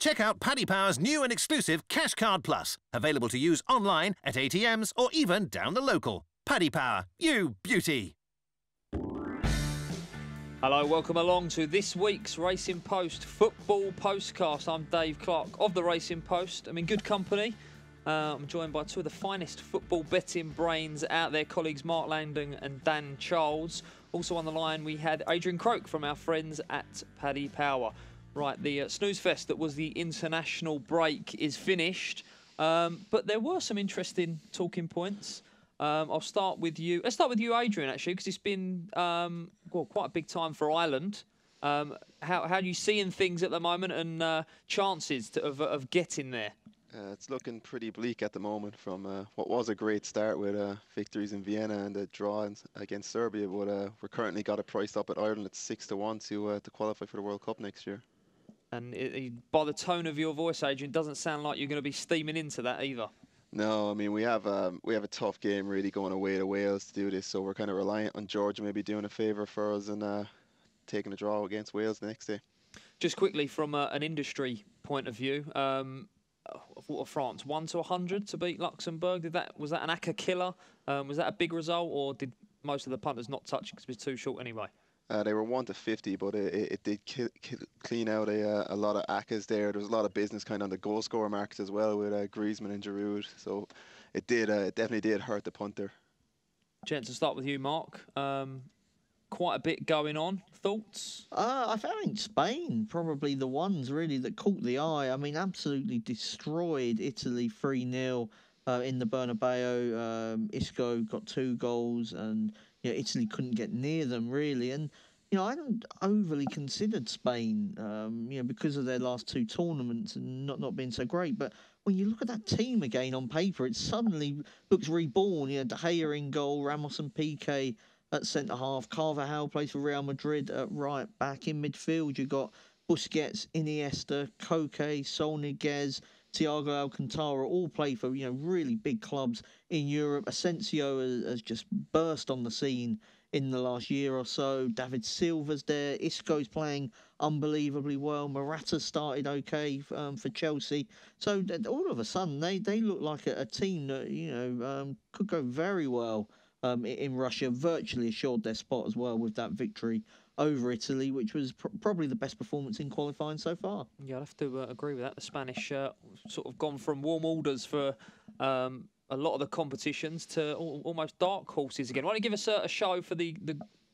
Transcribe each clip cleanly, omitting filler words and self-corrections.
Check out Paddy Power's new and exclusive Cash Card Plus, available to use online, at ATMs or even down the local. Paddy Power, you beauty. Hello, welcome along to this week's Racing Post Football Postcast. I'm Dave Clark of the Racing Post. I'm in good company. I'm joined by two of the finest football betting brains out there, colleagues Mark Langdon and Dan Charles. Also on the line, we had Adrian Croak from our friends at Paddy Power. Right, the snooze fest that was the international break is finished, but there were some interesting talking points. I'll start with you. Let's start with you, Adrian, actually, because it's been quite a big time for Ireland. How are you seeing things at the moment and chances of getting there? It's looking pretty bleak at the moment from what was a great start with victories in Vienna and a draw against Serbia. But we're currently got it priced up at Ireland at 6-1 to qualify for the World Cup next year. And by the tone of your voice, Adrian, it doesn't sound like you're going to be steaming into that either. No, I mean we have a tough game really going away to Wales to do this, so we're kind of reliant on Georgia maybe doing a favour for us and taking a draw against Wales the next day. Just quickly from an industry point of view, France 1 to 100 to beat Luxembourg. Was that an acca killer? Was that a big result, or did most of the punters not touch because it was too short anyway? They were 1 to 50, but it did clean out a lot of accas there. There was a lot of business kind of on the goal scorer marks as well with Griezmann and Giroud. So it definitely did hurt the punter. Gents, to start with you, Mark. Quite a bit going on. Thoughts? I found Spain probably the ones really that caught the eye. I mean, absolutely destroyed Italy 3-0 in the Bernabeu. Isco got 2 goals and Italy couldn't get near them really. And I hadn't overly considered Spain, because of their last 2 tournaments and not being so great. But when you look at that team again on paper, it suddenly looks reborn. De Gea in goal, Ramos and Piqué at centre half. Carvajal plays for Real Madrid at right back. In midfield, you've got Busquets, Iniesta, Koke, Sol Niguez, Thiago Alcantara, all play for really big clubs in Europe. Asensio has just burst on the scene in the last year or so. David Silva's there. Isco's playing unbelievably well. Morata started okay for Chelsea. So all of a sudden, they look like a team that could go very well in Russia. Virtually assured their spot as well with that victory over Italy, which was probably the best performance in qualifying so far. Yeah, I'd have to agree with that. The Spanish sort of gone from warm orders for a lot of the competitions to almost dark horses again. Why don't you give us a show for the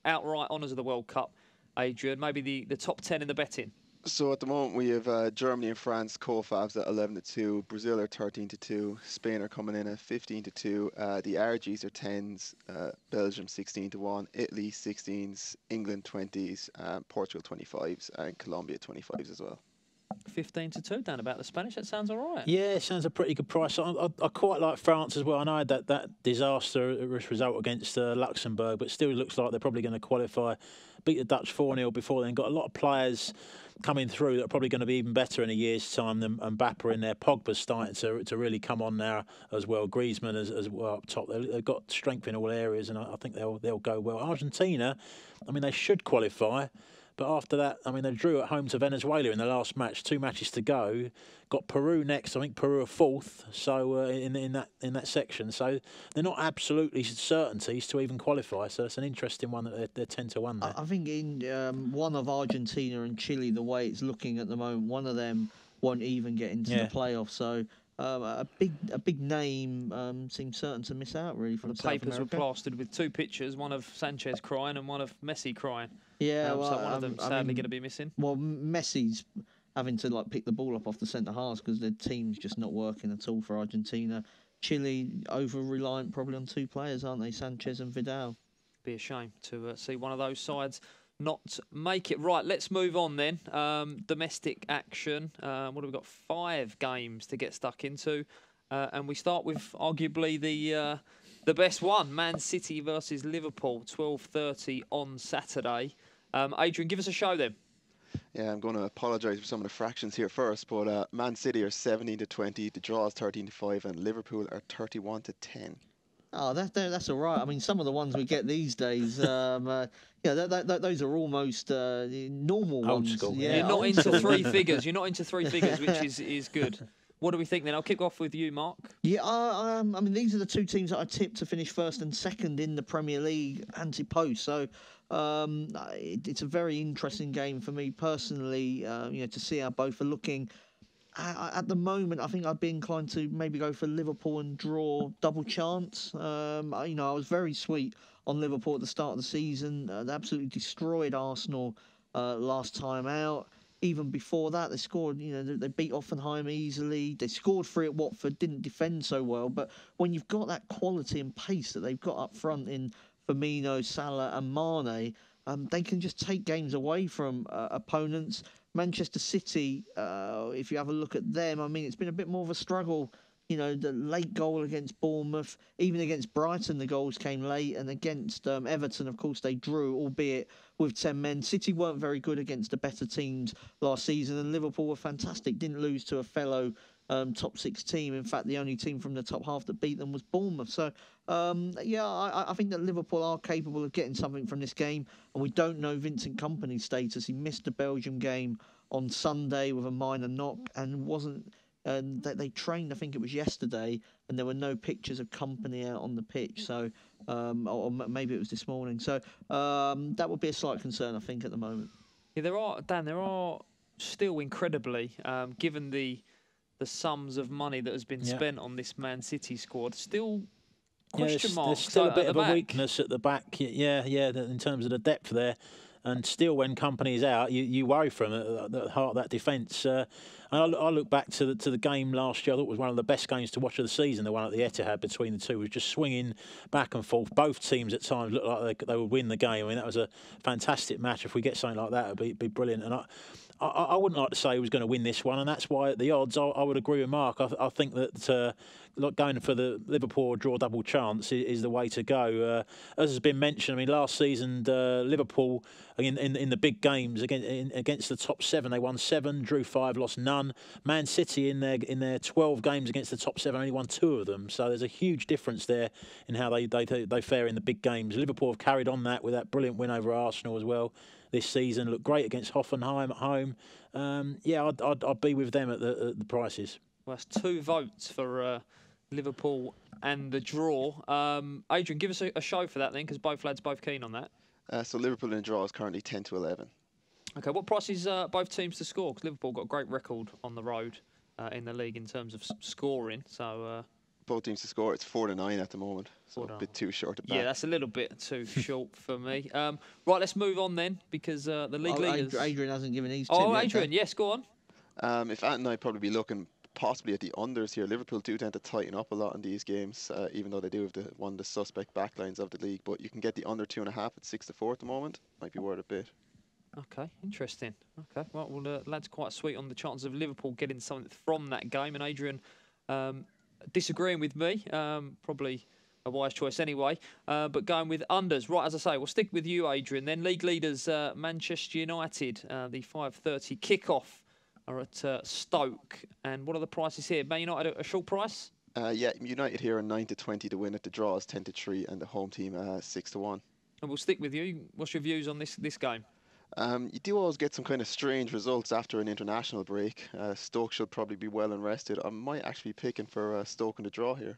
outright honours of the World Cup, Adrian? Maybe the top 10 in the betting. So at the moment we have Germany and France co-favs at 11-2, Brazil are 13-2, Spain are coming in at 15-2, the RGs are 10s, Belgium 16-1, Italy 16s, England 20s, Portugal 25s, and Colombia 25s as well. 15-2 down about the Spanish. That sounds all right. Yeah, it sounds a pretty good price. I quite like France as well. I know that disastrous result against Luxembourg, but still looks like they're probably going to qualify, beat the Dutch 4-0 before then. Got a lot of players coming through that are probably going to be even better in a year's time than Mbappe in there. Pogba's starting to really come on now as well. Griezmann as well up top. They've got strength in all areas, and I think they'll go well. Argentina, I mean, they should qualify. But after that, I mean, they drew at home to Venezuela in the last match. 2 matches to go. Got Peru next. I think Peru are 4th. So in that section, so they're not absolutely certainties to even qualify. So it's an interesting one that they're 10-1 there. I think in one of Argentina and Chile, the way it's looking at the moment, one of them won't even get into the playoffs. So a big name seems certain to miss out really from the papers were plastered with 2 pictures, one of Sanchez crying and one of Messi crying. Yeah, so one of them sadly going to be missing. Well, Messi's having to pick the ball up off the centre halves because their team's just not working at all for Argentina. Chile over reliant probably on 2 players, aren't they? Sanchez and Vidal. Be a shame to see one of those sides not make it. Right, let's move on then. Domestic action. What have we got? 5 games to get stuck into, and we start with arguably the best one: Man City versus Liverpool, 12:30 on Saturday. Adrian, give us a show then. Yeah, I'm going to apologise for some of the fractions here first, but Man City are 17-20, the draw is 13-5, and Liverpool are 31-10. Oh, that's all right. I mean, some of the ones we get these days, those are almost normal Old ones. school, Yeah, You're not old into school. three figures. You're not into three figures, which is good. What do we think then? I'll kick off with you, Mark. Yeah, I mean, these are the two teams that I tipped to finish first and second in the Premier League anti-post. So it's a very interesting game for me personally, to see how both are looking. At the moment, I think I'd be inclined to maybe go for Liverpool and draw double chance. I was very sweet on Liverpool at the start of the season. They absolutely destroyed Arsenal last time out. Even before that, they scored, they beat Hoffenheim easily. They scored 3 at Watford, didn't defend so well. But when you've got that quality and pace that they've got up front in Firmino, Salah and Mane, they can just take games away from opponents. Manchester City, if you have a look at them, I mean, it's been a bit more of a struggle. The late goal against Bournemouth, even against Brighton, the goals came late. And against Everton, of course, they drew, albeit with 10 men. City weren't very good against the better teams last season. And Liverpool were fantastic, didn't lose to a fellow top 6 team. In fact, the only team from the top half that beat them was Bournemouth. So, I think that Liverpool are capable of getting something from this game. And we don't know Vincent Kompany's status. He missed the Belgium game on Sunday with a minor knock and wasn't... And they trained, I think it was yesterday, and there were no pictures of Kompany out on the pitch. So, or maybe it was this morning. So that would be a slight concern, I think, at the moment. Yeah, there are still incredibly, given the sums of money that has been spent on this Man City squad, still question marks. There's still a bit of a back. weakness at the back. Yeah, in terms of the depth there. And still, when Kompany's out, you worry for him at the heart of that defence. And I look back to the game last year. I thought it was one of the best games to watch of the season. The one at the Etihad between the two was just swinging back and forth. Both teams at times looked like they would win the game. I mean, that was a fantastic match. If we get something like that, it'd be brilliant. And I wouldn't like to say who was going to win this one, and that's why at the odds I would agree with Mark. I think that going for the Liverpool draw double chance is the way to go. As has been mentioned, I mean, last season Liverpool in the big games against the top 7, they won 7, drew 5, lost none. Man City in their 12 games against the top 7 only won 2 of them. So there's a huge difference there in how they fare in the big games. Liverpool have carried on that with that brilliant win over Arsenal as well this season. Looked great against Hoffenheim at home. I'd be with them at the prices. Well, that's 2 votes for Liverpool and the draw. Adrian, give us a show for that then, because both lads both keen on that. So Liverpool in the draw is currently 10-11. Okay, what price is both teams to score? Because Liverpool got a great record on the road in the league in terms of scoring. So both teams to score. It's 4-9 at the moment. So a bit too short of back. Yeah, that's a little bit too short for me. Right, let's move on then, because the league leaders... Adrian hasn't given his tip yet, Adrian, yes, go on. If Ant and I'd probably be looking possibly at the unders here. Liverpool do tend to tighten up a lot in these games, even though they do have one of the suspect backlines of the league. But you can get the under 2.5 at 6-4 at the moment. Might be worth a bit. Okay, interesting. Okay, well, lads quite sweet on the chances of Liverpool getting something from that game. And Adrian disagreeing with me, probably a wise choice anyway, but going with unders. Right, as I say, we'll stick with you, Adrian. Then league leaders Manchester United, the 5:30 kickoff are at Stoke. And what are the prices here? Man United a short price? United here are 9-20 to win at the draw is 10-3, and the home team 6-1. And we'll stick with you. What's your views on this game? You do always get some kind of strange results after an international break. Stoke should probably be well and rested. I might actually be picking for Stoke in the draw here.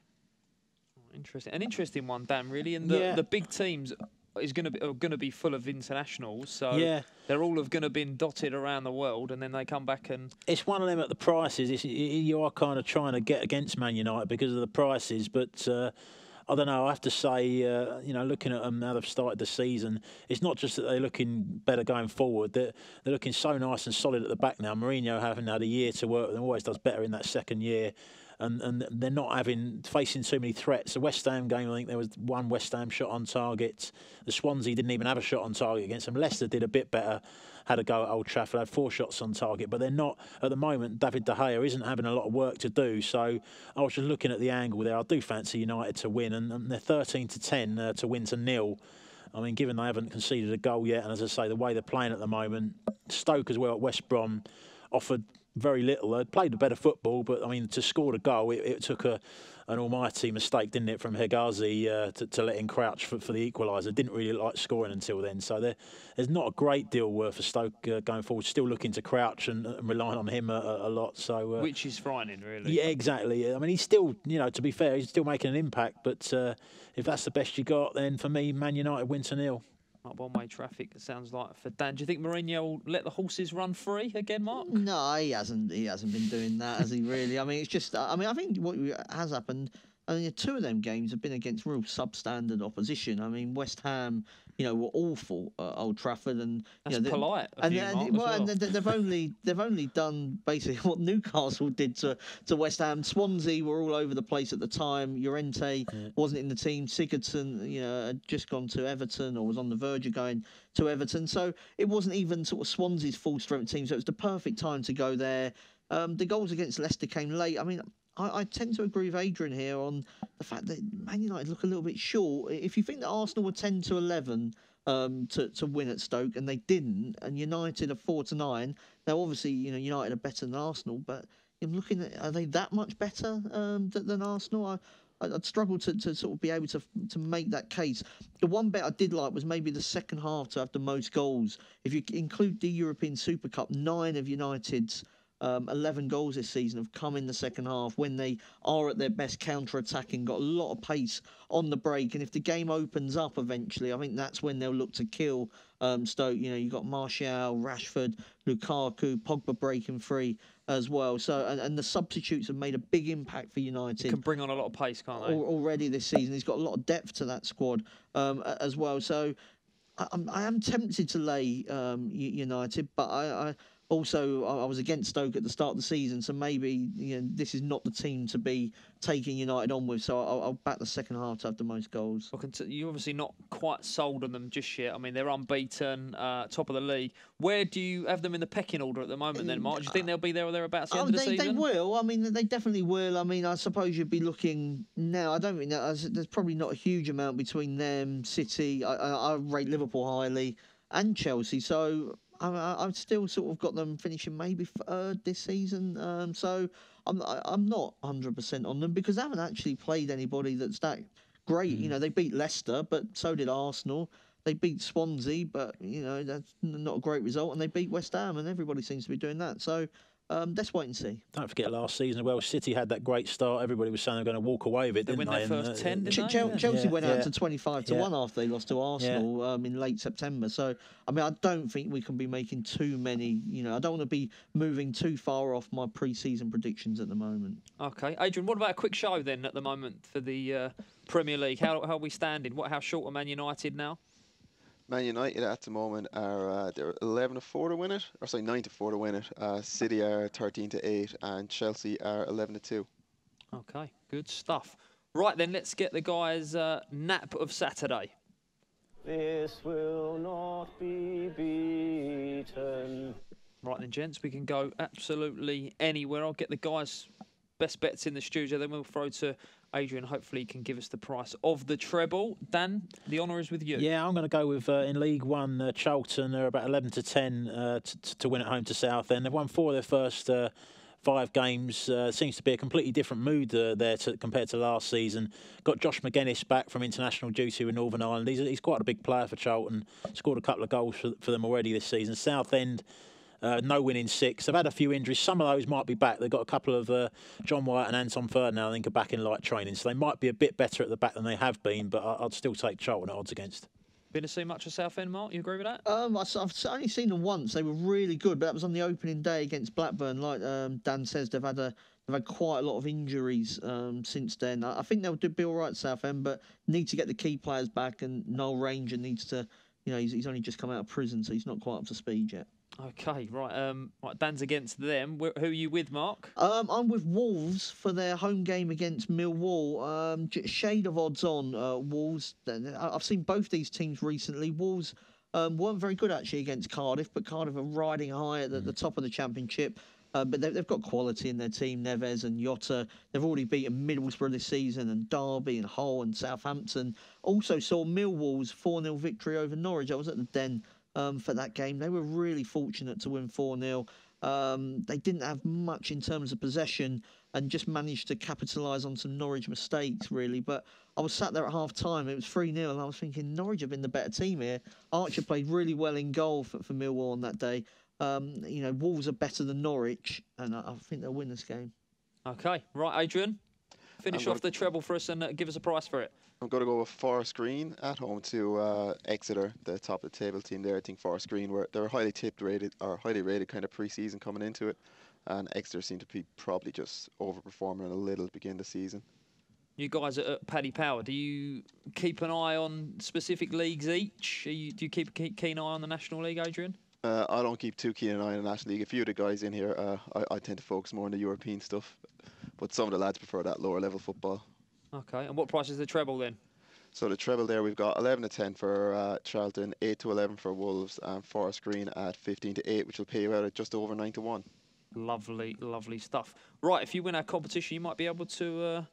Interesting, an interesting one, Dan. Really, and the big teams are going to be full of internationals, so they're all going to be dotted around the world, and then they come back and it's one of them at the prices. You are kind of trying to get against Man United because of the prices, but. I don't know. I have to say, looking at them now they've started the season, it's not just that they're looking better going forward. They're looking so nice and solid at the back now. Mourinho having had a year to work with them, always does better in that second year. And they're not facing too many threats. The West Ham game, I think there was one West Ham shot on target. The Swansea didn't even have a shot on target against them. Leicester did a bit better, had a go at Old Trafford, had 4 shots on target, but they're not, at the moment, David De Gea isn't having a lot of work to do. So I was just looking at the angle there. I do fancy United to win, and they're 13-10 to win to 0. I mean, given they haven't conceded a goal yet, and as I say, the way they're playing at the moment, Stoke as well at West Brom offered very little. They played a better football, but I mean, to score the goal, it took an almighty mistake, didn't it, from Hegazi to let in Crouch for the equaliser. Didn't really like scoring until then. So there's not a great deal for Stoke going forward. Still looking to Crouch and relying on him a lot. So which is frightening, really. Yeah, exactly. I mean, he's still, to be fair, he's still making an impact. But if that's the best you got, then for me, Man United win 2-0. Like one-way traffic, it sounds like, for Dan. Do you think Mourinho will let the horses run free again, Mark? No, he hasn't. He hasn't been doing that, has he? Really? I mean, it's just. I mean, I think what has happened. I mean, 2 of them games have been against real substandard opposition. I mean, West Ham, were awful at Old Trafford, and that's polite. And they've only done basically what Newcastle did to West Ham. Swansea were all over the place at the time. Llorente wasn't in the team. Sigurdsson, had just gone to Everton or was on the verge of going to Everton. So it wasn't even sort of Swansea's full strength team. So it was the perfect time to go there. The goals against Leicester came late. I mean, I tend to agree with Adrian here on the fact that Man United look a little bit short. If you think that Arsenal were 10-11 to win at Stoke and they didn't, and United are 4-9, now obviously United are better than Arsenal, but I'm looking at, are they that much better than Arsenal? I'd struggle to sort of be able to make that case. The one bet I did like was maybe the second half to have the most goals. If you include the European Super Cup, 9 of United's 11 goals this season have come in the second half when they are at their best counter-attacking, got a lot of pace on the break. And if the game opens up eventually, I think that's when they'll look to kill Stoke. You've got Martial, Rashford, Lukaku, Pogba breaking free as well. So and the substitutes have made a big impact for United. They can bring on a lot of pace, can't they? Already this season. He's got a lot of depth to that squad as well. So I am tempted to lay United, but I was against Stoke at the start of the season, so maybe this is not the team to be taking United on with. So I'll back the second half to have the most goals. Well, you're obviously not quite sold on them just yet. I mean, they're unbeaten, top of the league. Where do you have them in the pecking order at the moment then, Mark? Do you think they'll be there or thereabouts at the end of the season? They will. I mean, they definitely will. I mean, I suppose you'd be looking now. I don't think there's probably not a huge amount between them, City. I rate Liverpool highly and Chelsea. So I've still sort of got them finishing maybe third this season. So I'm not 100% on them because they haven't actually played anybody that's that great. They beat Leicester, but so did Arsenal. They beat Swansea, but that's not a great result. And they beat West Ham, and everybody seems to be doing that. So let's wait and see. Don't forget last season as well, City had that great start. Everybody was saying they're going to walk away with it, didn't they? They win their first 10, didn't they? Chelsea went out to 25-1 after they lost to Arsenal in late September. So, I mean, I don't think we can be making too many, I don't want to be moving too far off my pre-season predictions at the moment. Okay. Adrian, what about a quick show then at the moment for the Premier League? How are we standing? How short are Man United now? Man United at the moment are they're 11-4 to win it, or sorry, 9-4 to win it. City are 13-8, and Chelsea are 11-2. Okay, good stuff. Right then, let's get the guys' nap of Saturday. This will not be beaten. Right then, gents, we can go absolutely anywhere. I'll get the guys' best bets in the studio, then we'll throw to Adrian. Hopefully he can give us the price of the treble. Dan, the honour is with you. Yeah, I'm going to go with in League One, Charlton. They're about 11-10 to win at home to Southend. They've won 4 of their first 5 games. Seems to be a completely different mood there compared to last season. Got Josh McGuinness back from international duty with Northern Ireland. He's quite a big player for Charlton. Scored a couple of goals for them already this season. Southend, no win in 6. They've had a few injuries. Some of those might be back. They've got a couple of John White and Anton Ferdinand, I think, are back in light training. So they might be a bit better at the back than they have been, but I'd still take Charlton at odds against. Been to see much of Southend, Mark? You agree with that? I've only seen them once. They were really good, but that was on the opening day against Blackburn. Like Dan says, they've had quite a lot of injuries since then. I think they'll be all right, Southend, but need to get the key players back, and Noel Ranger needs to, he's only just come out of prison, so he's not quite up to speed yet. Okay, right. Right, Dan's against them. Who are you with, Mark? I'm with Wolves for their home game against Millwall. Shade of odds on Wolves. I've seen both these teams recently. Wolves weren't very good actually against Cardiff, but Cardiff are riding high at the top of the Championship. But they've got quality in their team, Neves and Jota. They've already beaten Middlesbrough this season, and Derby and Hull and Southampton. Also saw Millwall's 4-0 victory over Norwich. I was at the Den for that game. They were really fortunate to win 4-0. They didn't have much in terms of possession and just managed to capitalise on some Norwich mistakes, really. But I was sat there at half-time. It was 3-0, and I was thinking Norwich have been the better team here. Archer played really well in goal for Millwall on that day. Wolves are better than Norwich, and I think they'll win this game. Okay. Right, Adrian. Finish off the treble for us and give us a price for it. I'm going to go with Forest Green at home to Exeter, the top of the table team there. I think Forest Green they're highly rated kind of pre-season coming into it, and Exeter seem to be probably just overperforming a little to begin the season. You guys at Paddy Power, do you keep an eye on specific leagues each? Do you keep a keen eye on the National League, Adrian? I don't keep too keen an eye on the National League. A few of the guys in here, I tend to focus more on the European stuff, but some of the lads prefer that lower level football. Okay, and what price is the treble then? So the treble there, we've got 11 to 10 for Charlton, 8 to 11 for Wolves, and Forest Green at 15 to 8, which will pay you out at just over 9 to 1. Lovely, lovely stuff. Right, if you win our competition, you might be able to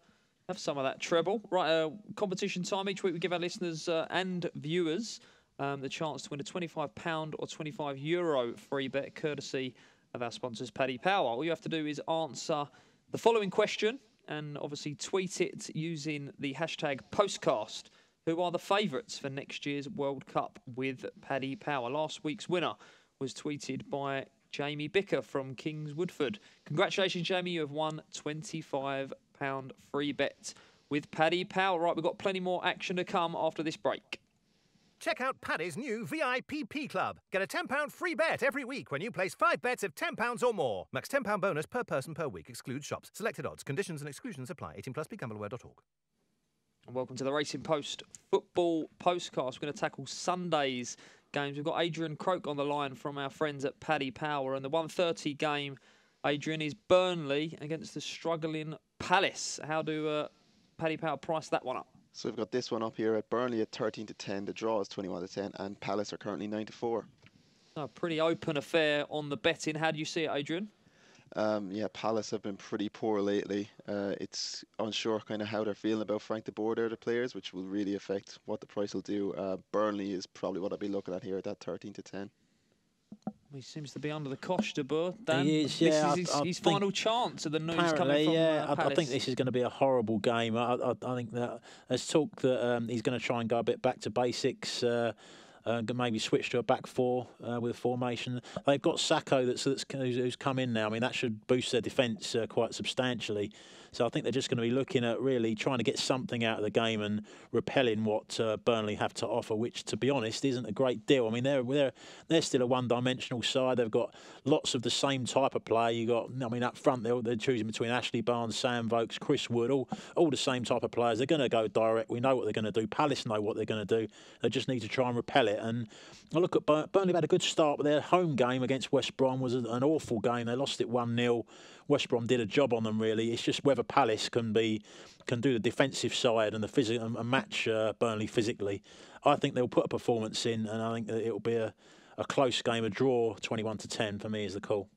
have some of that treble. Right, competition time. Each week we give our listeners and viewers the chance to win a £25 or €25 free bet, courtesy of our sponsors, Paddy Power. All you have to do is answer the following question, and obviously tweet it using the hashtag Postcast. Who are the favourites for next year's World Cup with Paddy Power? Last week's winner was tweeted by Jamie Bicker from Kings Woodford. Congratulations, Jamie. You have won £25 free bet with Paddy Power. Right, we've got plenty more action to come after this break. Check out Paddy's new VIPP Club. Get a £10 free bet every week when you place 5 bets of £10 or more. Max £10 bonus per person per week. Excludes shops. Selected odds. Conditions and exclusions apply. 18+. BeGambleAware.org. And welcome to the Racing Post Football Postcast. We're going to tackle Sunday's games. We've got Adrian Croak on the line from our friends at Paddy Power. And the 1:30 game, Adrian, is Burnley against the struggling Palace. How do Paddy Power price that one up? So we've got this one up here at Burnley at 13 to 10. The draw is 21 to 10, and Palace are currently 9 to 4. A pretty open affair on the betting. How do you see it, Adrian? Yeah, Palace have been pretty poor lately. It's unsure kind of how they're feeling about Frank de Boer, the players, which will really affect what the price will do. Burnley is probably what I'd be looking at here at that 13 to 10. He seems to be under the cosh, De Boer. Dan, He is, yeah. This is his final chance of the news coming from I Palace. think this is going to be a horrible game. I think that there's talk that he's going to try and go a bit back to basics, maybe switch to a back four with a formation. They've got Sacco who's come in now. I mean, that should boost their defence quite substantially. So I think they're just going to be looking at really trying to get something out of the game and repelling what Burnley have to offer, which, to be honest, isn't a great deal. I mean, they're still a one-dimensional side. They've got lots of the same type of play. Up front they're choosing between Ashley Barnes, Sam Vokes, Chris Wood, all the same type of players. They're going to go direct. We know what they're going to do. Palace know what they're going to do. They just need to try and repel it. And I look at Burnley had a good start, but their home game against West Brom was an awful game. They lost it 1-0. West Brom did a job on them, really. It's just whether Palace can do the defensive side and and match Burnley physically. I think they'll put a performance in, and I think that it'll be a close game. A draw, 21 to 10 for me is the call.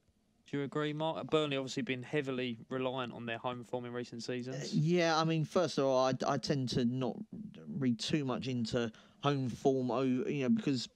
Do you agree, Mark? Burnley obviously been heavily reliant on their home form in recent seasons. Yeah, I mean, first of all, I tend to not read too much into home form, because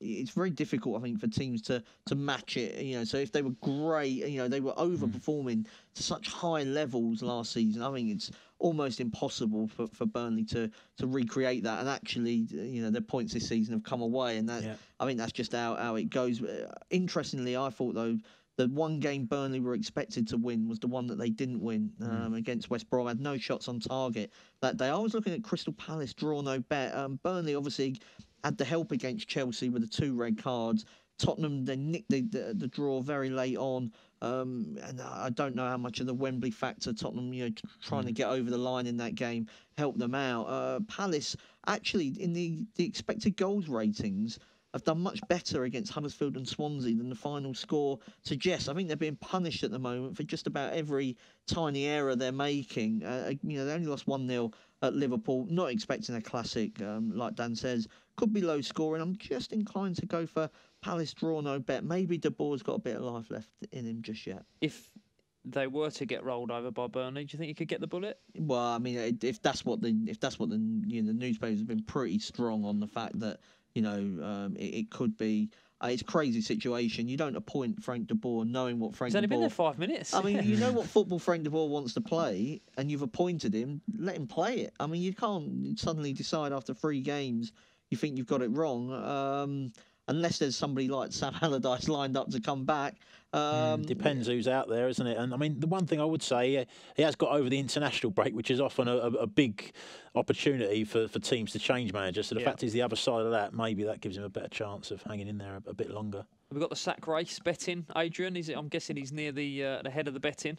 it's very difficult, I think, for teams to match it. So if they were great, they were overperforming to such high levels last season. I think it's almost impossible for Burnley to recreate that. And actually, their points this season have come away, and I think that's just how it goes. Interestingly, I thought though, the one game Burnley were expected to win was the one that they didn't win against West Brom. Had no shots on target that day. I was looking at Crystal Palace, draw no bet. Burnley obviously had the help against Chelsea with the 2 red cards. Tottenham, they nicked the draw very late on. And I don't know how much of the Wembley factor Tottenham, trying to get over the line in that game, helped them out. Palace, actually, in the expected goals ratings, have done much better against Huddersfield and Swansea than the final score suggests. I think they're being punished at the moment for just about every tiny error they're making. They only lost 1-0 at Liverpool. Not expecting a classic, like Dan says. Could be low scoring. I'm just inclined to go for Palace draw no bet. Maybe De Boer's got a bit of life left in him just yet. If they were to get rolled over by Burnley, do you think he could get the bullet? Well, I mean, if that's what the newspapers have been pretty strong on the fact that it could be. It's a crazy situation. You don't appoint Frank de Boer knowing what Frank He's only been there 5 minutes. I mean, you know what football Frank de Boer wants to play, and you've appointed him. Let him play it. I mean, you can't suddenly decide after 3 games you think you've got it wrong. Unless there's somebody like Sam Allardyce lined up to come back. Depends who's out there, isn't it? And I mean, the one thing I would say, he has got over the international break, which is often a big opportunity for teams to change managers. So the fact is, the other side of that, maybe that gives him a better chance of hanging in there a bit longer. We've got the sack race betting, Adrian. I'm guessing he's near the head of the betting.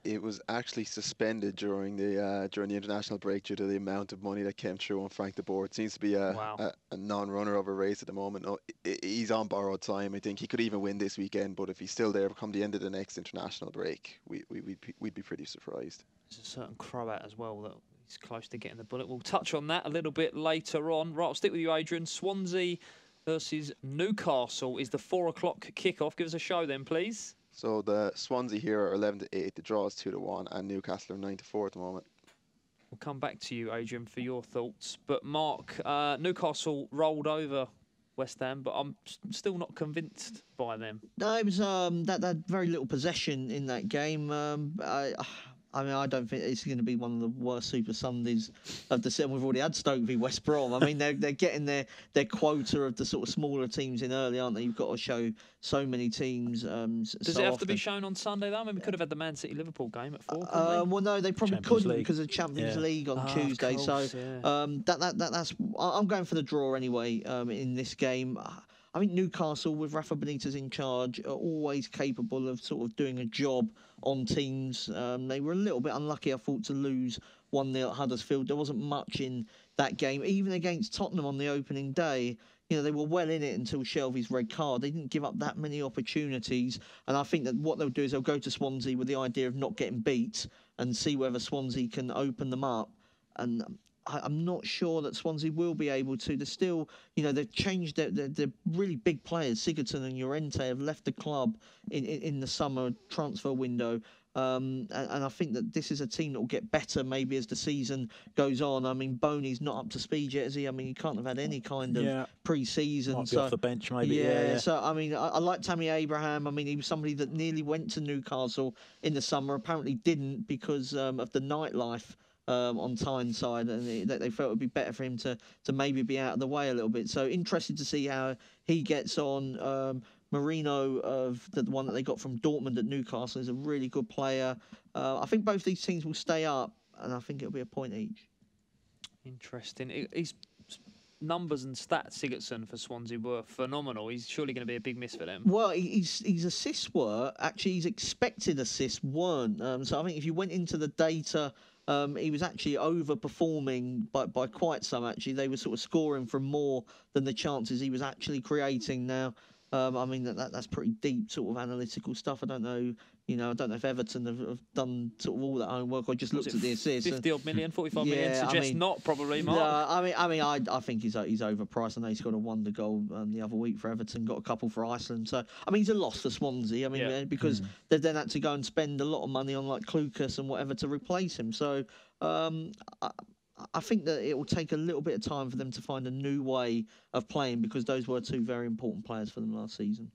It was actually suspended during the international break due to the amount of money that came through on Frank de Boer. It seems to be a non-runner of a race at the moment. No, he's on borrowed time. I think he could even win this weekend, but if he's still there come the end of the next international break, we'd be pretty surprised. There's a certain Croat as well that he's close to getting the bullet. We'll touch on that a little bit later on. Right, I'll stick with you, Adrian. Swansea versus Newcastle is the 4 o'clock kickoff. Give us a show then, please. So the Swansea here are 11-8. The draw is 2-1, and Newcastle are 9-4 at the moment. We'll come back to you, Adrian, for your thoughts. But Mark, Newcastle rolled over West Ham, but I'm still not convinced by them. No, it was that very little possession in that game. I mean, I don't think it's going to be one of the worst Super Sundays of the season. We've already had Stoke v West Brom. I mean, they're getting their quota of the sort of smaller teams in early, aren't they? You've got to show so many teams. Does it have to be shown on Sunday, though? I mean, we could have had the Man City-Liverpool game at 4. Well, no, they probably couldn't because of Champions League on Tuesday. Of course, that's I'm going for the draw anyway in this game. I think Newcastle, with Rafa Benitez in charge, are always capable of sort of doing a job on teams. They were a little bit unlucky, I thought, to lose 1-0 at Huddersfield. There wasn't much in that game. Even against Tottenham on the opening day, you know, they were well in it until Shelvey's red card. They didn't give up that many opportunities. And I think that what they'll do is they'll go to Swansea with the idea of not getting beat and see whether Swansea can open them up. And I'm not sure that Swansea will be able to. They're still, you know, they've changed their really big players. Sigurdsson and Llorente have left the club in the summer transfer window. And I think that this is a team that will get better maybe as the season goes on. I mean, Boney's not up to speed yet, is he? I mean, he can't have had any kind of pre-season. Might be off the bench maybe. Yeah. So, I mean, I like Tammy Abraham. I mean, he was somebody that nearly went to Newcastle in the summer, apparently didn't because of the nightlife on Tyneside, and they felt it would be better for him to maybe be out of the way a little bit. So interested to see how he gets on. Marino, of the one that they got from Dortmund at Newcastle, is a really good player. I think both these teams will stay up, and I think it'll be a point each. Interesting. His numbers and stats, Sigurdsson, for Swansea were phenomenal. He's surely going to be a big miss for them. Well, his assists were. Actually, his expected assists weren't. So I think if you went into the data, he was actually overperforming by quite some, actually. They were sort of scoring from more than the chances he was actually creating now. I mean, that's pretty deep sort of analytical stuff. I don't know, I don't know if Everton have done sort of all that homework or just looked at the assists. 50-odd million, 45 million suggests not probably, Mark. I think he's overpriced. I know he scored a wonder goal the other week for Everton, got a couple for Iceland. So, I mean, he's a loss for Swansea. I mean, because they've then had to go and spend a lot of money on like Klukas and whatever to replace him. So, I think that it will take a little bit of time for them to find a new way of playing because those were two very important players for them last season.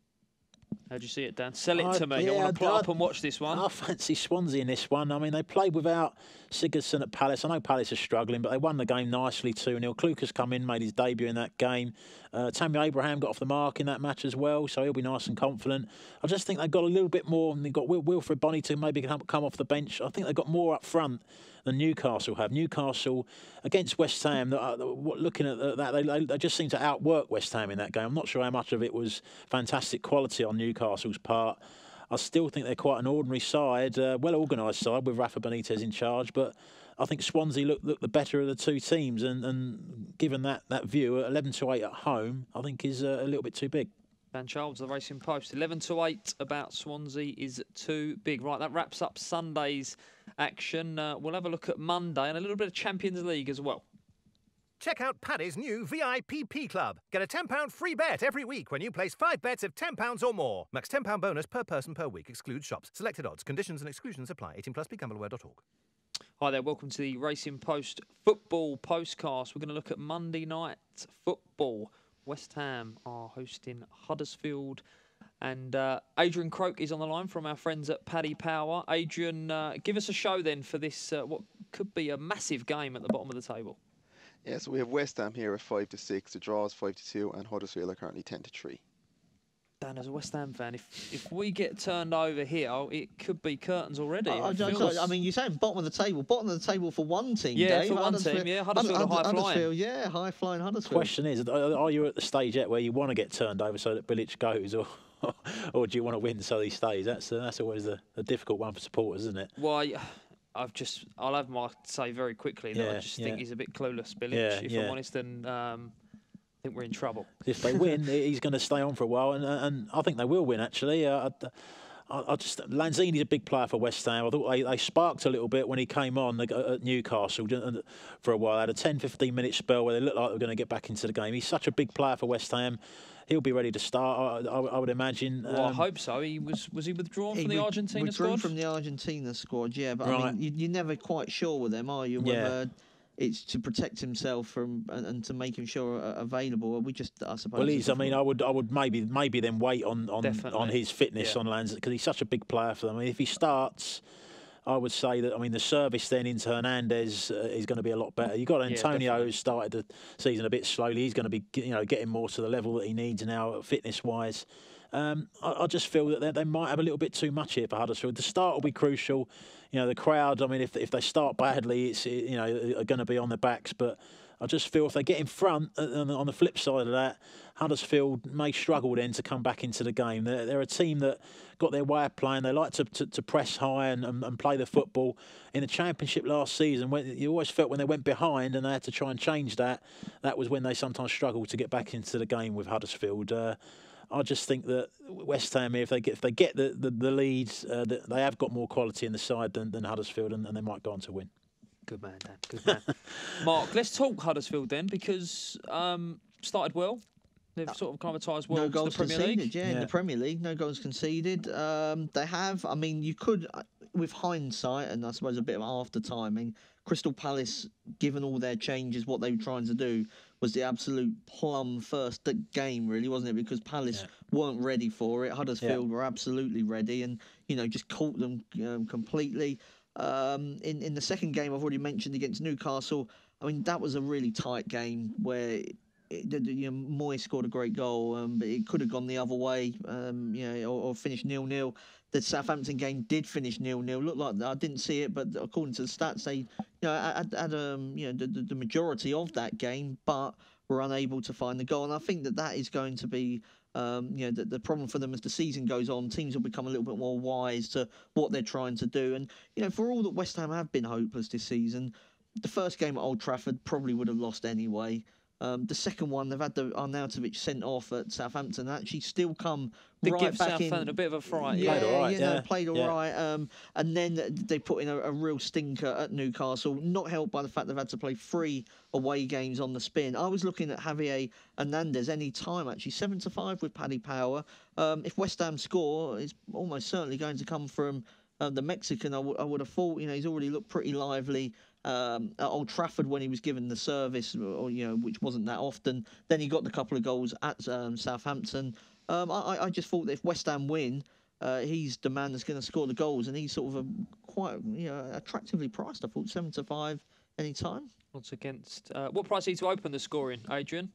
How do you see it, Dan? Sell it to me. I want to plot up and watch this one. I fancy Swansea in this one. I mean, they played without Sigurdsson at Palace. I know Palace are struggling, but they won the game nicely 2-0. Klukas come in, made his debut in that game. Tammy Abraham got off the mark in that match as well, so he'll be nice and confident. I just think they've got a little bit more, and they've got Wilfred Bonny to maybe come off the bench. I think they've got more up front than Newcastle have. Newcastle against West Ham, looking at that, they just seem to outwork West Ham in that game. I'm not sure how much of it was fantastic quality on Newcastle's part. I still think they're quite an ordinary side, well organised side with Rafa Benitez in charge, but I think Swansea look the better of the two teams, and given that view, 11-8 at home, I think is a little bit too big. Dan Charles, the Racing Post. 11-8 about Swansea is too big. Right, that wraps up Sunday's action. We'll have a look at Monday and a little bit of Champions League as well. Check out Paddy's new VIPP Club. Get a £10 free bet every week when you place 5 bets of £10 or more. Max £10 bonus per person per week. Excludes shops. Selected odds. Conditions and exclusions apply. 18+. BeGambleAware.org. Hi there. Welcome to the Racing Post Football Postcast. We're going to look at Monday night football. West Ham are hosting Huddersfield. And Adrian Croak is on the line from our friends at Paddy Power. Adrian, give us a show then for this, what could be a massive game at the bottom of the table. Yeah, so we have West Ham here at 5-6. The draw is 5-2, and Huddersfield are currently 10-3. Dan, as a West Ham fan, if we get turned over here, it could be curtains already. I mean, you're saying bottom of the table. Bottom of the table for one team, yeah, Dave. for one team, yeah. Huddersfield are high-flying. Yeah, high-flying Huddersfield. Question is, are you at the stage yet where you want to get turned over so that Bilic goes, or do you want to win so he stays? That's always the difficult one for supporters, isn't it? Well, I'll have my say very quickly that I just think he's a bit clueless, Bilic, if I'm honest, and I think we're in trouble. If they win, he's going to stay on for a while, and I think they will win, actually. Lanzini's a big player for West Ham. I thought they sparked a little bit when he came on at Newcastle for a while. They had a 10-15 minute spell where they looked like they were going to get back into the game. He's such a big player for West Ham. He'll be ready to start, I would imagine. Well, I hope so. Was he withdrawn from the Argentina squad? Withdrawn from the Argentina squad, yeah. But right. I mean, you're never quite sure with them, are you? Whether it's to protect himself from and to make him sure available. We just, I suppose. Well, I would maybe then wait on his fitness on Lanz, because he's such a big player for them. I mean, if he starts, I would say that, the service then into Hernandez is going to be a lot better. You've got Antonio, who's started the season a bit slowly. He's going to be, getting more to the level that he needs now, fitness-wise. I just feel that they might have a little bit too much here for Huddersfield. The start will be crucial. The crowd, if they start badly, it's are going to be on their backs. But I just feel if they get in front, on the flip side of that, Huddersfield may struggle then to come back into the game. They're a team that got their way of playing. They like to press high and play the football. In the Championship last season, you always felt when they went behind and they had to try and change that was when they sometimes struggled to get back into the game with Huddersfield. I just think that West Ham, if they get the leads, they have got more quality in the side than Huddersfield, and they might go on to win. Good man, Dan. Good man. Mark, let's talk Huddersfield then, because started well. They've sort of climatised well to the Premier League. Yeah, in the Premier League, no goals conceded. They have. You could, with hindsight, and I suppose a bit of after timing, Crystal Palace, given all their changes, what they were trying to do was the absolute plum first game, really, wasn't it? Because Palace weren't ready for it. Huddersfield were absolutely ready, and just caught them completely. In the second game, I've already mentioned against Newcastle. That was a really tight game where Moy scored a great goal, but it could have gone the other way, or finished 0-0. The Southampton game did finish 0-0. Looked like I didn't see it, but according to the stats, they had the majority of that game, but were unable to find the goal. And I think that is going to be the problem for them as the season goes on. Teams will become a little bit more wise to what they're trying to do. And for all that West Ham have been hopeless this season, the first game at Old Trafford probably would have lost anyway. The second one, they've had Arnautovic sent off at Southampton, and actually still come right back in. Southampton a bit of a fright. Played all right. And then they put in a real stinker at Newcastle, not helped by the fact they've had to play 3 away games on the spin. I was looking at Javier Hernandez any time, actually, 7-5 with Paddy Power. If West Ham score, it's almost certainly going to come from the Mexican. I would have thought, he's already looked pretty lively at Old Trafford when he was given the service, which wasn't that often. Then he got the couple of goals at Southampton. I just thought that if West Ham win, he's the man that's going to score the goals, and he's sort of quite attractively priced. I thought 7-5 any time. What's against? What price is he to open the scoring, Adrian?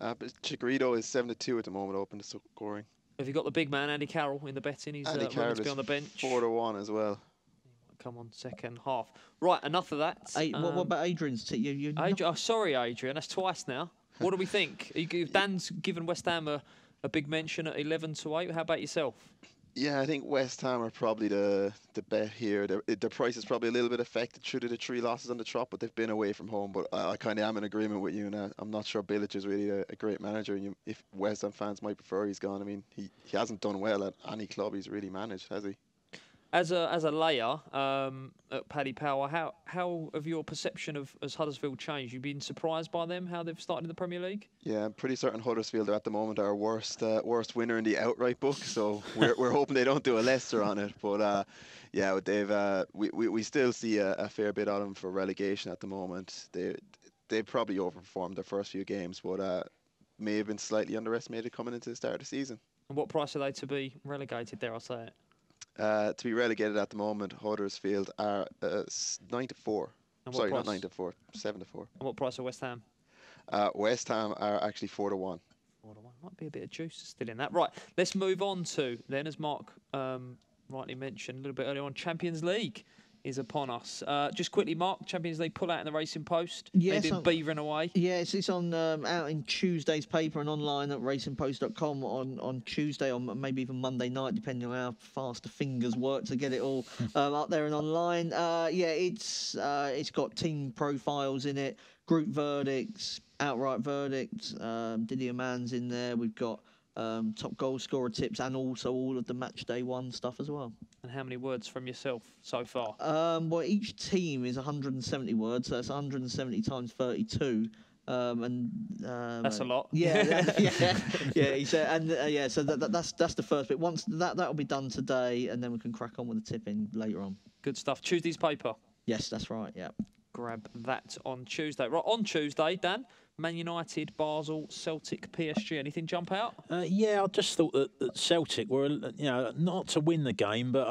Chicharito is 7-2 at the moment, open the scoring. Have you got the big man Andy Carroll in the betting? He's Andy Carroll to be on the bench. 4-1 as well. Come on, second half. Right, enough of that. What about Adrian's team? Sorry, Adrian. That's twice now. What do we think? Dan's given West Ham a big mention at 11-8. How about yourself? Yeah, I think West Ham are probably the bet here. The price is probably a little bit affected through the 3 losses on the trot, but they've been away from home. But I kind of am in agreement with you now. I'm not sure Bilic is really a great manager. And if West Ham fans might prefer he's gone, he hasn't done well at any club he's really managed, has he? As a layer at Paddy Power, how have your perception of Huddersfield changed? You've been surprised by them, how they've started in the Premier League? Yeah, I'm pretty certain Huddersfield are at the moment our worst winner in the outright book. So we're hoping they don't do a Leicester on it. But they've we still see a fair bit of them for relegation at the moment. They've probably overperformed their first few games, but may have been slightly underestimated coming into the start of the season. And what price are they to be relegated, dare I say it? To be relegated at the moment, Huddersfield are 9 to 4. Sorry, price? not 9 to 4, 7 to 4. And what price are West Ham? West Ham are actually 4 to 1. 4 to 1. Might be a bit of juice still in that. Right, let's move on to then, as Mark rightly mentioned a little bit earlier on, Champions League is upon us. Just quickly, Mark, Champions League pull out in the Racing Post. Yes, They've been beavering away. Yes, it's on out in Tuesday's paper and online at racingpost.com on Tuesday, or maybe even Monday night, depending on how fast the fingers work to get it all up there and online. It's got team profiles in it, group verdicts, outright verdicts. Didier Mann's in there. We've got top goal scorer tips and also all of the match day one stuff as well. And how many words from yourself so far? Well, each team is 170 words, so that's 170 times 32. That's a lot. Yeah. He said, and so that's the first bit. Once that'll be done today, and then we can crack on with the tipping later on. Good stuff. Tuesday's paper. Yes, that's right. Yeah. Grab that on Tuesday. Right, on Tuesday, Dan, Man United, Basel, Celtic, PSG. Anything jump out? Yeah, I just thought that Celtic were, not to win the game, but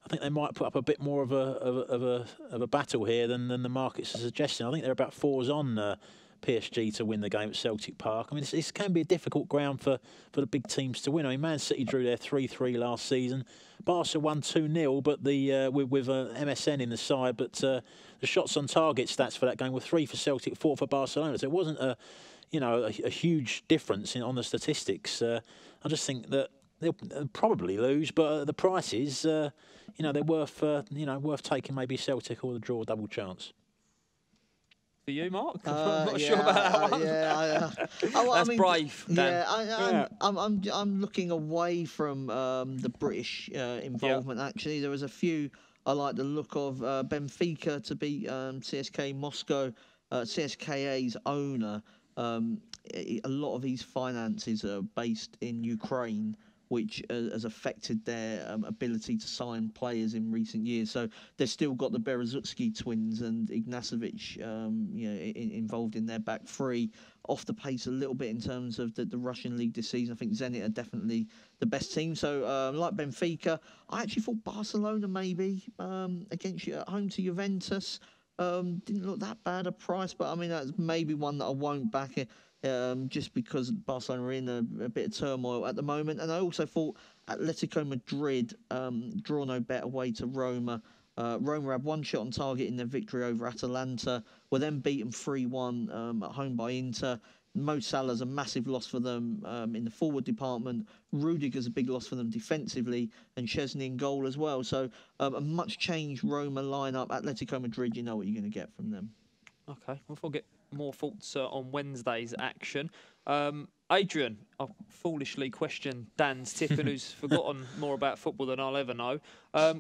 I think they might put up a bit more of a battle here than the markets are suggesting. I think they're about 4s on PSG to win the game at Celtic Park. I mean, this can be a difficult ground for the big teams to win. I mean, Man City drew their 3-3 last season. Barca won 2-0, but with MSN in the side. But the shots on target stats for that game were 3 for Celtic, 4 for Barcelona. So it wasn't a huge difference on the statistics. I just think that they'll probably lose, but the prices, they're worth taking. Maybe Celtic or the draw double chance. For you, Mark? I'm not sure about that one. That's brave, Dan. I'm looking away from the British involvement. Actually, there was a few I like the look of. Benfica to beat CSK Moscow. CSKA's owner. A lot of his finances are based in Ukraine, which has affected their ability to sign players in recent years. So they've still got the Berezutski twins and Ignacevic involved in their back three. Off the pace a little bit in terms of the Russian league this season. I think Zenit are definitely the best team. So like Benfica, I actually thought Barcelona maybe against at home to Juventus. Didn't look that bad a price, but I mean that's maybe one that I won't back it. Just because Barcelona are in a bit of turmoil at the moment. And I also thought Atletico Madrid draw no better way to Roma. Roma had one shot on target in their victory over Atalanta, were then beaten 3-1 at home by Inter. Mo Salah's a massive loss for them in the forward department. Rudiger's a big loss for them defensively, and Szczesny in goal as well. So a much changed Roma lineup. Atletico Madrid, you know what you're going to get from them. Okay, we'll get more thoughts on Wednesday's action. Adrian, I foolishly questioned Dan's tip, and who's forgotten more about football than I'll ever know.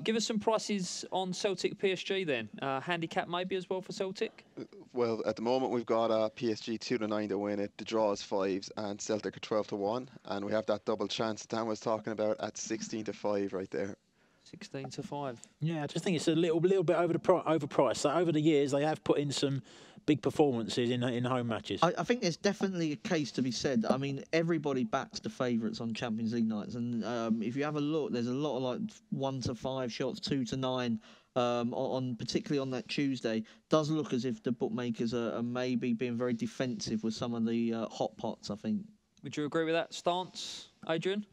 Give us some prices on Celtic PSG then. Handicap maybe as well for Celtic? Well, at the moment we've got PSG 2-9 to win it. The draw is 5s and Celtic are 12 to 1. And we have that double chance Dan was talking about at 16 to 5 right there. 16 to 5. Yeah, I just think it's a little bit overpriced. So over the years, they have put in some big performances in home matches. I think there's definitely a case to be said. I mean, everybody backs the favourites on Champions League nights, and if you have a look, there's a lot of like 1 to 5 shots, 2 to 9. Particularly on that Tuesday, does look as if the bookmakers are maybe being very defensive with some of the hot pots. I think. Would you agree with that stance, Adrian?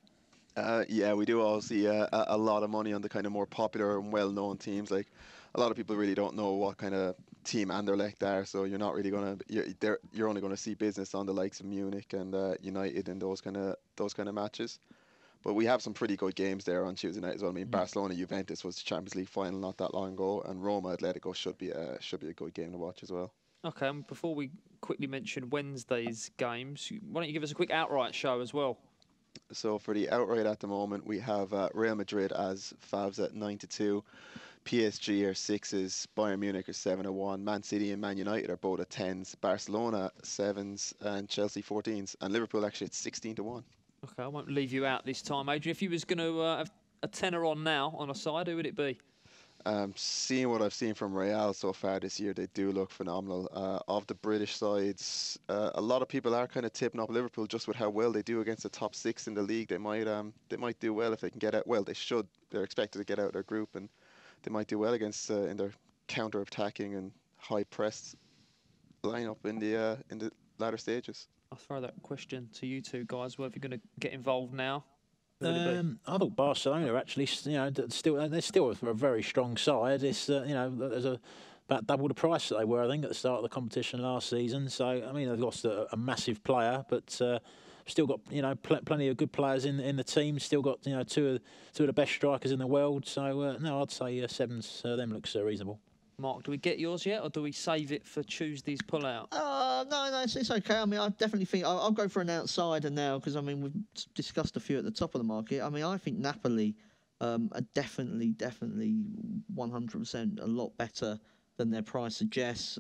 Yeah, we do all see a lot of money on the kind of more popular and well-known teams. Like a lot of people really don't know what kind of team Anderlecht are, so you're not really you're only going to see business on the likes of Munich and United and those kind of matches. But we have some pretty good games there on Tuesday night as well. I mean, Barcelona Juventus was the Champions League final not that long ago, and Roma Atletico should be a good game to watch as well. Okay, and before we quickly mention Wednesday's games, why don't you give us a quick outright show as well? So for the outright at the moment, we have Real Madrid as favs at 9 to 2. PSG are 6s, Bayern Munich are 7 to 1, Man City and Man United are both at 10s, Barcelona 7s, and Chelsea 14s, and Liverpool actually at 16 to 1. Okay, I won't leave you out this time, Adrian. If you was going to have a tenner on now on a side, who would it be? Seeing what I've seen from Real so far this year, they do look phenomenal. Of the British sides, a lot of people are kind of tipping up Liverpool just with how well they do against the top 6 in the league. They might do well if they can get out. Well, they should. They're expected to get out of their group, and they might do well against in their counter-attacking and high press lineup in the latter stages. I'll throw that question to you two guys. Whether you're going to get involved now. I thought Barcelona actually, they're still a very strong side. It's there's about double the price that they were, I think, at the start of the competition last season. So I mean, they've lost a massive player, but still got plenty of good players in the team. Still got two of the best strikers in the world. So no, I'd say sevens. Them looks reasonable. Mark, do we get yours yet, or do we save it for Tuesday's pullout? No, it's okay. I mean, I definitely think I'll go for an outsider now because, I mean, we've discussed a few at the top of the market. I mean, I think Napoli are definitely 100% a lot better than their price suggests.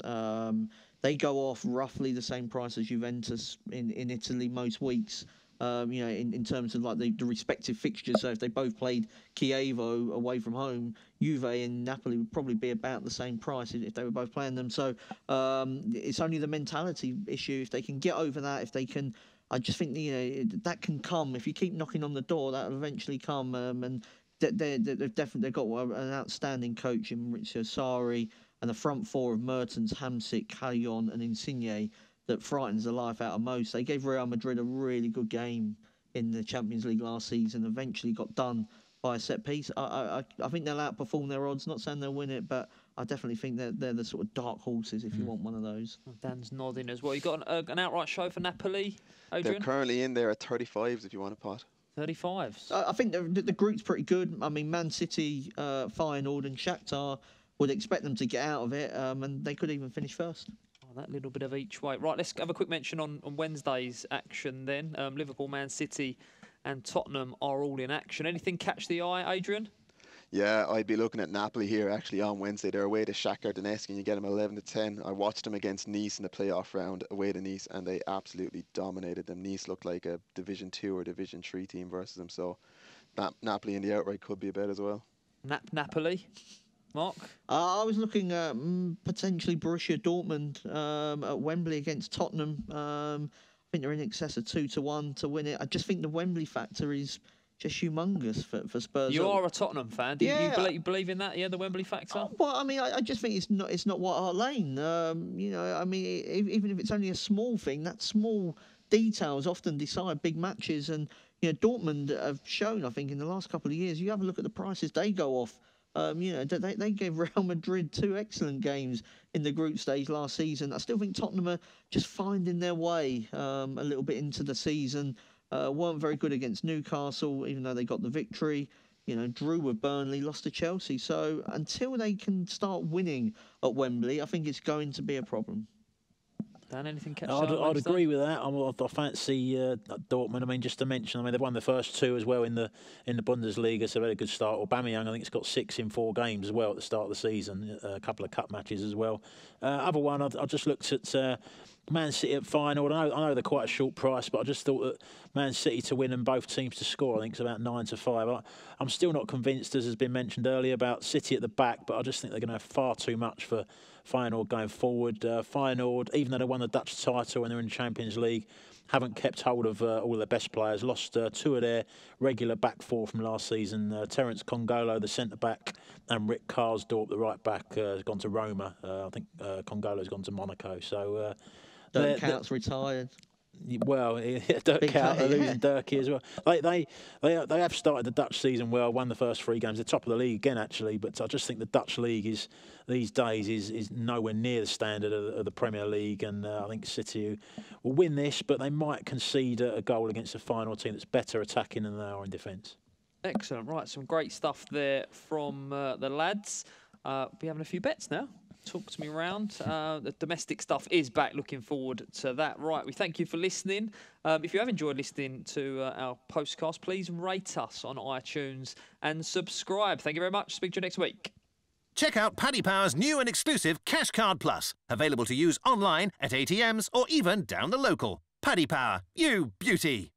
They go off roughly the same price as Juventus in Italy most weeks. In terms of like the respective fixtures. So if they both played Chievo away from home, Juve and Napoli would probably be about the same price if they were both playing them. So it's only the mentality issue. If they can get over that, if they can, I just think that can come. If you keep knocking on the door, that will eventually come. And they've definitely got an outstanding coach in Maurizio Sarri and the front four of Mertens, Hamsik, Callejon, and Insigne that frightens the life out of most. They gave Real Madrid a really good game in the Champions League last season, eventually got done by a set piece. I think they'll outperform their odds, not saying they'll win it, but I definitely think they're the sort of dark horses if you want one of those. Dan's nodding as well. You got an outright show for Napoli, Adrian? They're currently in there at 35s if you want a pot. 35s? I think the group's pretty good. I mean, Man City, Feyenoord and Shakhtar would expect them to get out of it, and they could even finish first. That little bit of each way. Right, let's have a quick mention on Wednesday's action then. Liverpool, Man City and Tottenham are all in action. Anything catch the eye, Adrian? Yeah, I'd be looking at Napoli here actually on Wednesday. They're away to Shakhtar Donetsk and you get them 11-10. I watched them against Nice in the playoff round away to Nice and they absolutely dominated them. Nice looked like a Division 2 or Division 3 team versus them. So Napoli in the outright could be a bet as well. Napoli? Mark? I was looking at potentially Borussia Dortmund at Wembley against Tottenham. I think they're in excess of 2-1 to win it. I just think the Wembley factor is just humongous for Spurs. You are a Tottenham fan. Do you believe in that? Yeah, the Wembley factor. Well, I mean, I just think it's not White Hart Lane. I mean, even if it's only a small thing, that small details often decide big matches. And Dortmund have shown, I think, in the last couple of years. You have a look at the prices they go off. They gave Real Madrid 2 excellent games in the group stage last season. I still think Tottenham are just finding their way a little bit into the season. Weren't very good against Newcastle, even though they got the victory. Drew with Burnley, lost to Chelsea. So until they can start winning at Wembley, I think it's going to be a problem. Dan, anything catch I'd agree with that. I fancy Dortmund. I mean, just to mention, they've won the first 2 as well in the Bundesliga, so they've had a good start. Aubameyang, I think, has got 6 in 4 games as well at the start of the season. A couple of cup matches as well. Other one, I just looked at Man City at Feyenoord. I know they're quite a short price, but I just thought that Man City to win and both teams to score, I think it's about 9-5. I'm still not convinced, as has been mentioned earlier, about City at the back, but I just think they're going to have far too much for Feyenoord going forward. Feyenoord, even though they won the Dutch title and they're in the Champions League, haven't kept hold of all their best players. Lost 2 of their regular back 4 from last season. Terence Congolo, the centre-back, and Rick Karsdorp, the right-back, has gone to Roma. I think Congolo's gone to Monaco. So Dirk Coutts retired. Well, Dirk Kuyt, they're losing Dirkie as well. They have started the Dutch season well, won the first 3 games. They're top of the league again, actually, but I just think the Dutch league these days is nowhere near the standard of the Premier League, and I think City will win this, but they might concede a goal against a final team that's better attacking than they are in defence. Excellent. Right, some great stuff there from the lads. Be having a few bets now. Talk to me around. The domestic stuff is back. Looking forward to that. Right, we thank you for listening. If you have enjoyed listening to our postcast, please rate us on iTunes and subscribe. Thank you very much. Speak to you next week. Check out Paddy Power's new and exclusive Cash Card Plus, available to use online, at ATMs or even down the local. Paddy Power, you beauty.